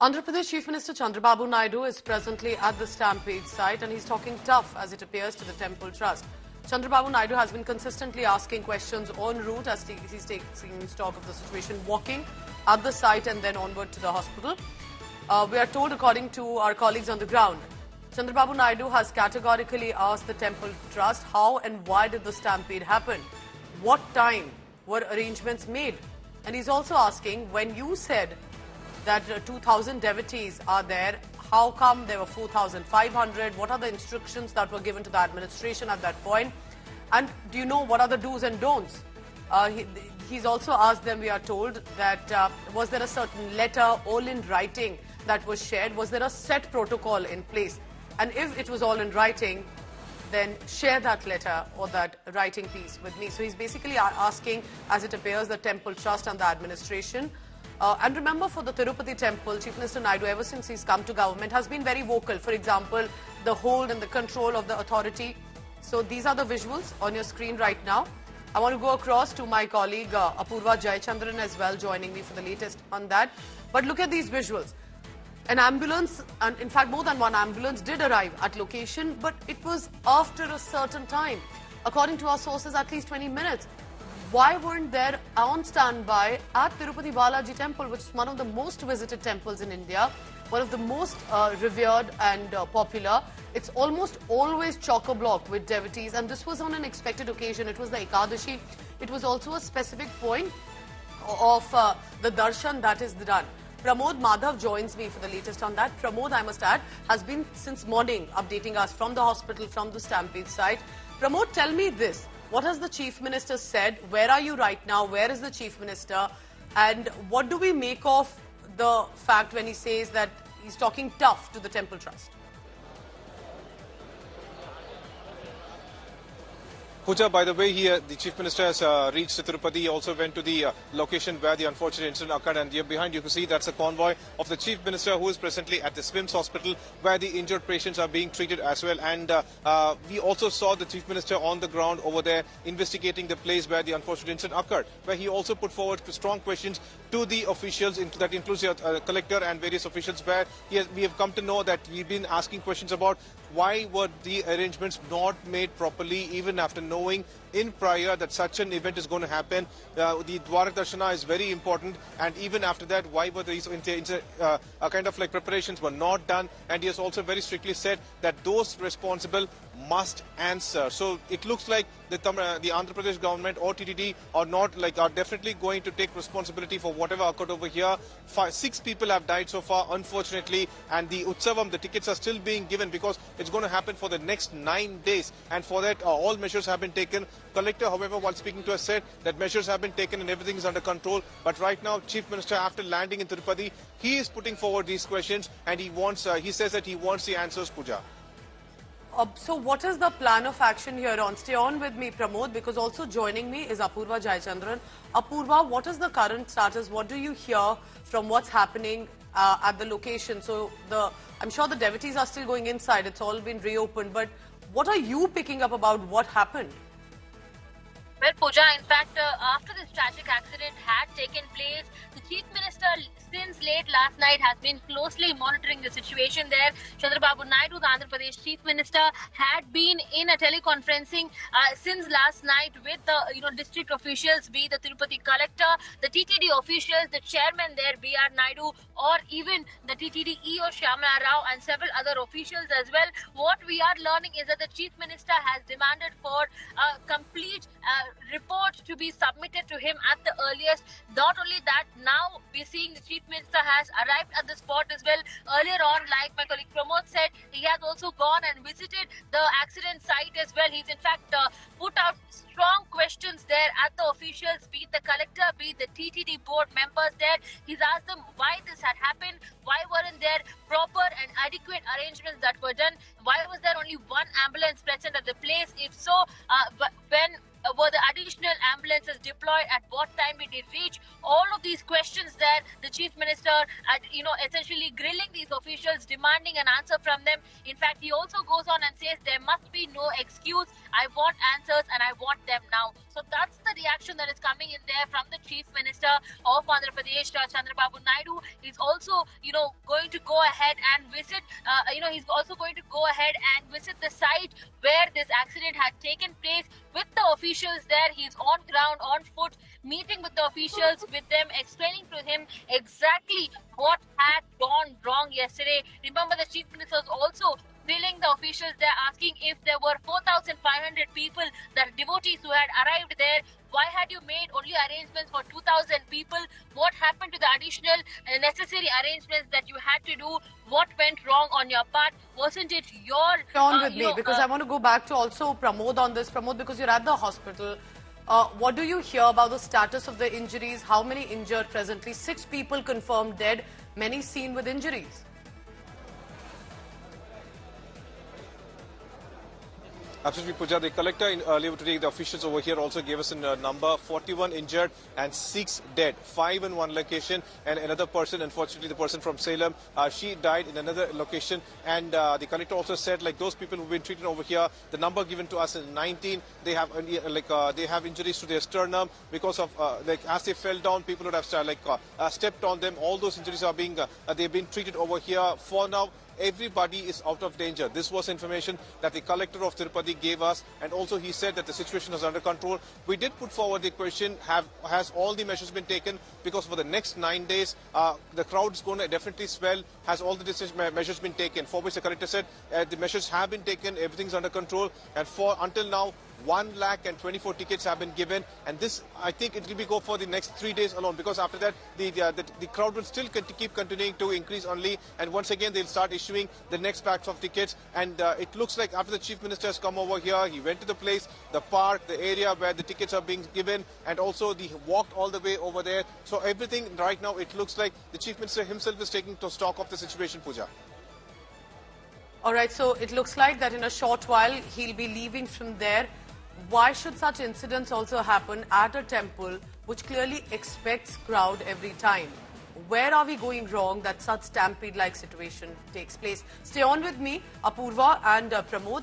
Andhra Pradesh Chief Minister Chandrababu Naidu is presently at the Stampede site and he's talking tough, as it appears, to the Temple Trust. Chandrababu Naidu has been consistently asking questions en route as he's taking stock of the situation, walking at the site and then onward to the hospital. We are told, according to our colleagues on the ground, Chandrababu Naidu has categorically asked the Temple Trust how and why did the stampede happen? What time were arrangements made? And he's also asking, when you said that 2,000 devotees are there, how come there were 4,500? What are the instructions that were given to the administration at that point? And do you know what are the do's and don'ts? He's also asked them, we are told, that was there a certain letter, all in writing, that was shared? Was there a set protocol in place? And if it was all in writing, then share that letter or that writing piece with me. So he's basically asking, as it appears, the Temple Trust and the administration. And remember, for the Tirupati temple, Chief Minister Naidu, ever since he's come to government, has been very vocal. For example, the hold and the control of the authority. So these are the visuals on your screen right now. I want to go across to my colleague Apurva Jayachandran as well, joining me for the latest on that. But look at these visuals. An ambulance, and in fact more than one ambulance, did arrive at location, but it was after a certain time. According to our sources, at least 20 minutes. Why weren't there on standby at Tirupati Balaji temple, which is one of the most visited temples in India, one of the most revered and popular? It's almost always chock-a-block with devotees, and this was on an expected occasion. It was the Ekadashi. It was also a specific point of the darshan that is done. Pramod Madhav joins me for the latest on that. Pramod, I must add, has been since morning updating us from the hospital, from the Stampede site. Pramod, tell me this. What has the Chief Minister said? Where are you right now? Where is the Chief Minister? And what do we make of the fact when he says that he's talking tough to the Temple Trust? Pooja, by the way, the Chief Minister has reached Tirupati. He also went to the location where the unfortunate incident occurred, and here behind you can see that's a convoy of the Chief Minister, who is presently at the SWIMS hospital where the injured patients are being treated as well. And we also saw the Chief Minister on the ground over there investigating the place where the unfortunate incident occurred, where he also put forward strong questions to the officials, that includes the collector and various officials, where we have come to know that we've been asking questions about why were the arrangements not made properly, even after knowing in prior that such an event is going to happen. The Dwarak Darshana is very important, and even after that, why were these kind of like preparations were not done? And he has also very strictly said that those responsible must answer. So it looks like the Andhra Pradesh government or TTD are definitely going to take responsibility for whatever occurred over here. 6 people have died so far, unfortunately, and the Utsavam, the tickets are still being given because it's going to happen for the next 9 days, and for that all measures have been taken. Collector, however, while speaking to us, said that measures have been taken and everything is under control. But right now, Chief Minister, after landing in Tirupati, he is putting forward these questions, and he says that he wants the answers, Pooja. So what is the plan of action here on? Stay on with me, Pramod, because also joining me is Apurva Jayachandran. Apurva, what is the current status? What do you hear from what's happening at the location? So I'm sure the devotees are still going inside. It's all been reopened. But what are you picking up about what happened? Well, Pooja, in fact, after this tragic accident had taken place, the Chief Minister, since late last night, has been closely monitoring the situation there. Chandrababu Naidu, the Andhra Pradesh Chief Minister, had been in a teleconferencing since last night with the district officials, be the Tirupati collector, the TTD officials, the chairman there, B.R. Naidu, or even the TTD EO Shyamala Rao and several other officials as well. What we are learning is that the Chief Minister has demanded for a complete report to be submitted to him at the earliest. Not only that, now we're seeing the Chief Minister has arrived at the spot as well. Earlier on, like my colleague Pramod said, he has also gone and visited the accident site as well. He's in fact put out strong questions there at the officials, be it the collector, be it the TTD board members there. He's asked them why this had happened, why weren't there proper and adequate arrangements that were done, why was there only one ambulance present at the place? If so, when were the additional ambulances deployed? At what time did it reach? All of these questions there, the Chief Minister, essentially grilling these officials, demanding an answer from them. In fact, he also goes on and says there must be no excuse. I want answers and I want them now. So that's the reaction that is coming in there from the Chief Minister of Andhra Pradesh, Chandrababu Naidu. He's also, going to go ahead and visit, he's also going to go ahead and visit the site where this accident had taken place with the officials there. He's on ground, on foot, meeting with the officials, with them, explaining to him exactly what had gone wrong yesterday. Remember, the Chief Minister was also grilling the officials there, asking if there were 4,500 people, the devotees who had arrived there, why had you made only arrangements for 2,000 people? What happened to the additional necessary arrangements that you had to do? What went wrong on your part? Wasn't it your... On with me, because I want to go back to also Pramod on this. Pramod, because you're at the hospital, what do you hear about the status of the injuries? How many injured presently? 6 people confirmed dead, many seen with injuries. Absolutely, Pooja. The collector earlier today, the officials over here also gave us a number: 41 injured and 6 dead. 5 in one location, and another person, unfortunately, the person from Salem, she died in another location. And the collector also said, like, those people who've been treated over here, the number given to us is 19. They have they have injuries to their sternum because of as they fell down, people would have stepped on them. All those injuries are being they've been treated over here. For now, everybody is out of danger. This was information that the collector of Tirupati gave us, and also he said that the situation is under control. We did put forward the question, has all the measures been taken? Because for the next 9 days, the crowd is going to definitely swell. Has all the measures been taken? For which the collector said the measures have been taken, everything's under control, and until now, 1,24,000 tickets have been given, and this, I think, it will be go for the next 3 days alone, because after that the crowd will still keep continuing to increase only, and once again they'll start issuing the next batch of tickets. And it looks like after the Chief Minister has come over here, he went to the place, the park, the area where the tickets are being given, and also he walked all the way over there. So everything right now, it looks like the Chief Minister himself is taking stock of the situation, Pooja. All right, so it looks like that in a short while he'll be leaving from there. Why should such incidents also happen at a temple which clearly expects crowd every time? Where are we going wrong that such stampede-like situation takes place? Stay on with me, Apurva and Pramod.